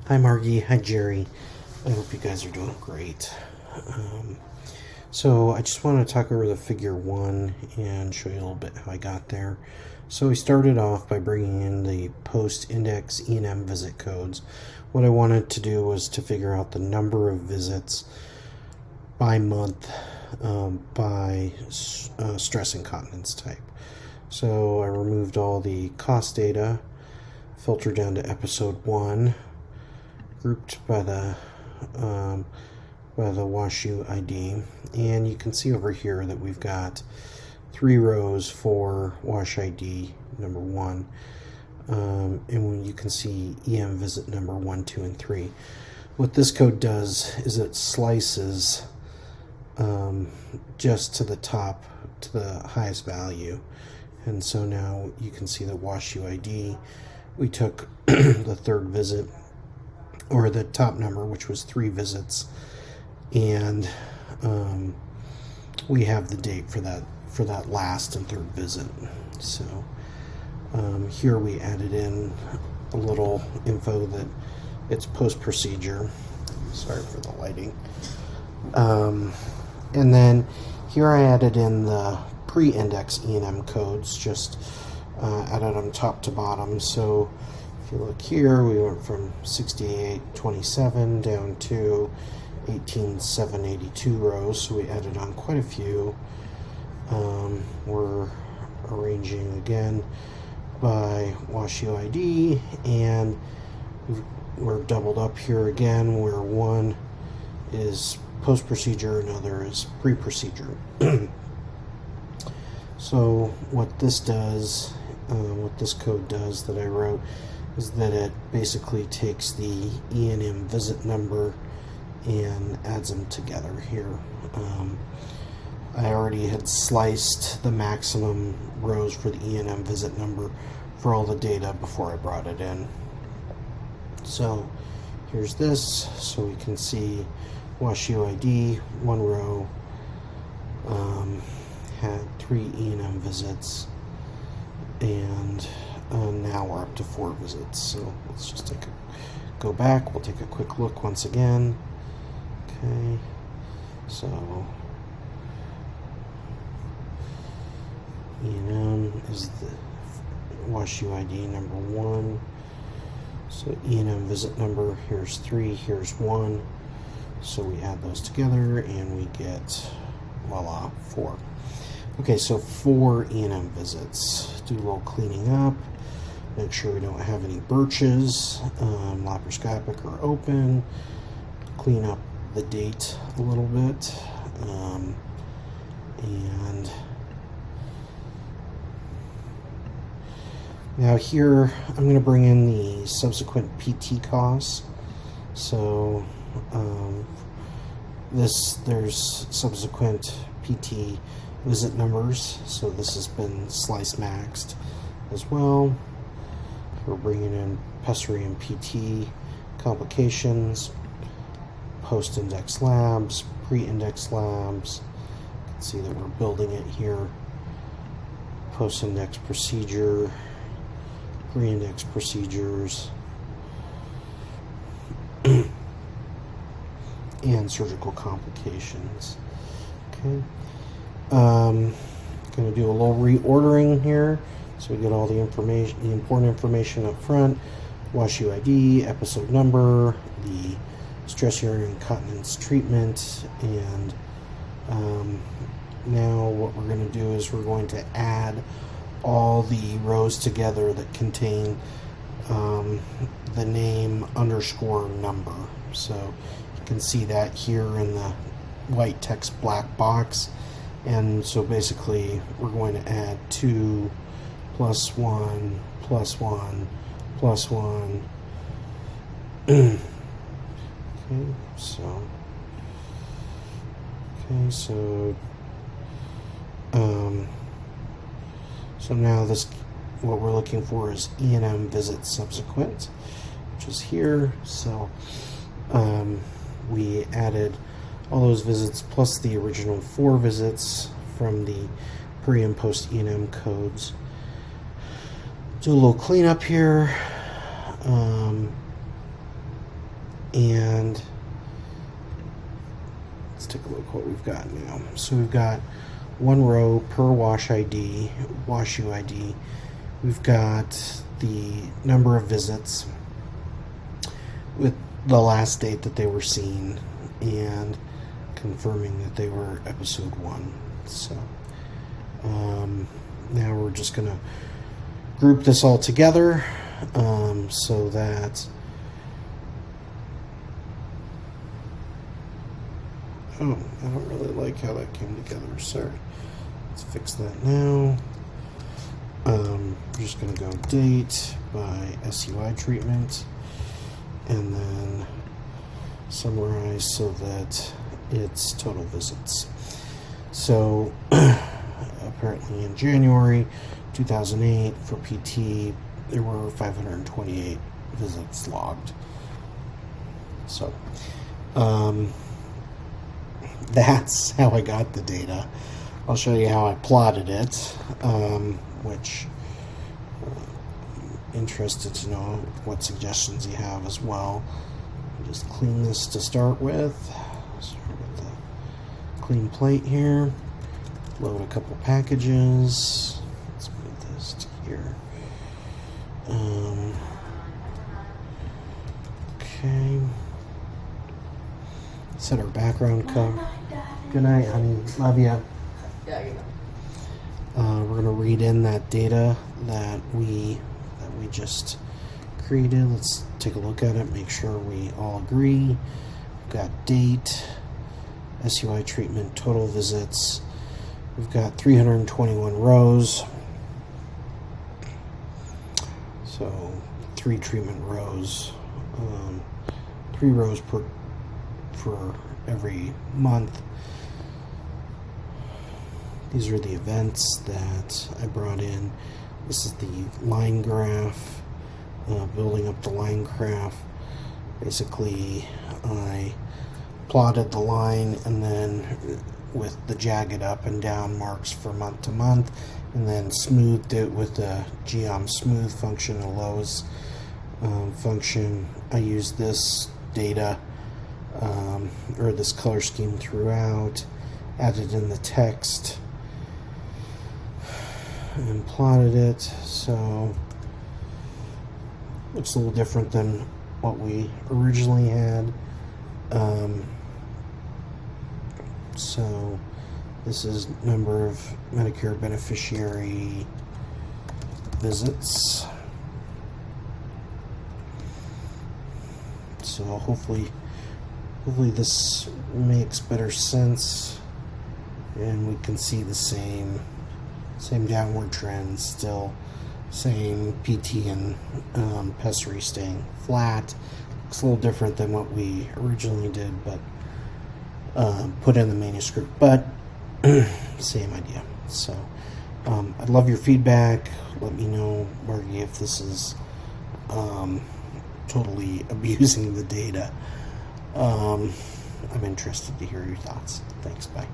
Hi Margie, hi Jerry. I hope you guys are doing great. So I just want to talk over the figure 1 and show you a little bit how I got there. So we started off by bringing in the post-index E&M visit codes. What I wanted to do was to figure out the number of visits by month by stress incontinence type. So I removed all the cost data, filtered down to episode 1, grouped by the WashU ID, and you can see over here that we've got 3 rows for Wash ID number 1, and you can see EM visit number 1, 2, and 3. What this code does is it slices just to the top, to the highest value, and so now you can see the WashU ID. We took the third visit, or the top number, which was 3 visits, and we have the date for that last and third visit. So here we added in a little info that it's post-procedure. Sorry for the lighting. And then here I added in the pre-index E&M codes, just added them top to bottom. So if you look here, we went from 6827 down to 18782 rows, so we added on quite a few. We're arranging again by WashU ID, and we're doubled up here again, where one is post-procedure, another is pre-procedure. So what this does, what this code does that I wrote, is that it basically takes the E&M visit number and adds them together here. I already had sliced the maximum rows for the E&M visit number for all the data before I brought it in. So here's this, so we can see WashU ID, 1 row, had 3 E&M visits, and now we're up to 4 visits. So let's just go back. We'll take a quick look once again. Okay, so E&M is the WashU ID number 1. So E&M visit number, here's 3, here's 1. So we add those together and we get, voila, 4. Okay, so 4 E&M visits. Do a little cleaning up. Make sure we don't have any birches, laparoscopic or open. Clean up the date a little bit. And now here I'm going to bring in the subsequent PT costs. So there's subsequent PT visit numbers, so this has been slice maxed as well. We're bringing in pessary and PT complications, post-index labs, pre-index labs. You can see that we're building it here. Post-index procedure, pre-index procedures, and surgical complications. Okay. Going to do a little reordering here, so we get all the information, the important information up front. WashU ID, episode number, the stress urinary incontinence treatment, and now what we're going to do is we're going to add all the rows together that contain the name underscore number. So you can see that here in the white text black box. And so basically we're going to add 2 plus 1 plus 1 plus 1. Okay, so now this, what we're looking for is E&M visit subsequent, which is here. So we added all those visits plus the original 4 visits from the pre and post E&M codes. Do a little cleanup here. And let's take a look what we've got now. So we've got one row per wash ID, wash UID. We've got the number of visits with the last date that they were seen and confirming that they were episode 1. So now we're just going to group this all together so that I don't really like how that came together. Sorry. Let's fix that now. We're just going to go date by SUI treatment and then summarize so that it's total visits. So apparently in January 2008 for PT there were 528 visits logged. So that's how I got the data. I'll show you how I plotted it, which interested to know what suggestions you have as well. Just clean this to start with. Start with the clean plate here. Load a couple packages. Let's move this to here. Okay. Set our background cover. Good night, honey. Love ya. Yeah, you know. We're going to read in that data that we just created. Let's take a look at it, make sure we all agree. We've got date, SUI treatment, total visits. We've got 321 rows. So 3 treatment rows, 3 rows for every month. These are the events that I brought in. This is the line graph, building up the line graph. Basically, I plotted the line and then with the jagged up and down marks for month to month, and then smoothed it with the geom smooth function, a Lowe's function. I used this data or this color scheme throughout, added in the text, and plotted it. So looks a little different than what we originally had. So this is number of Medicare beneficiary visits. So hopefully this makes better sense and we can see the same downward trend, still same PT and pessary staying flat. It's a little different than what we originally did, but put in the manuscript, but same idea. So I'd love your feedback. Let me know if this is totally abusing the data. I'm interested to hear your thoughts. Thanks. Bye.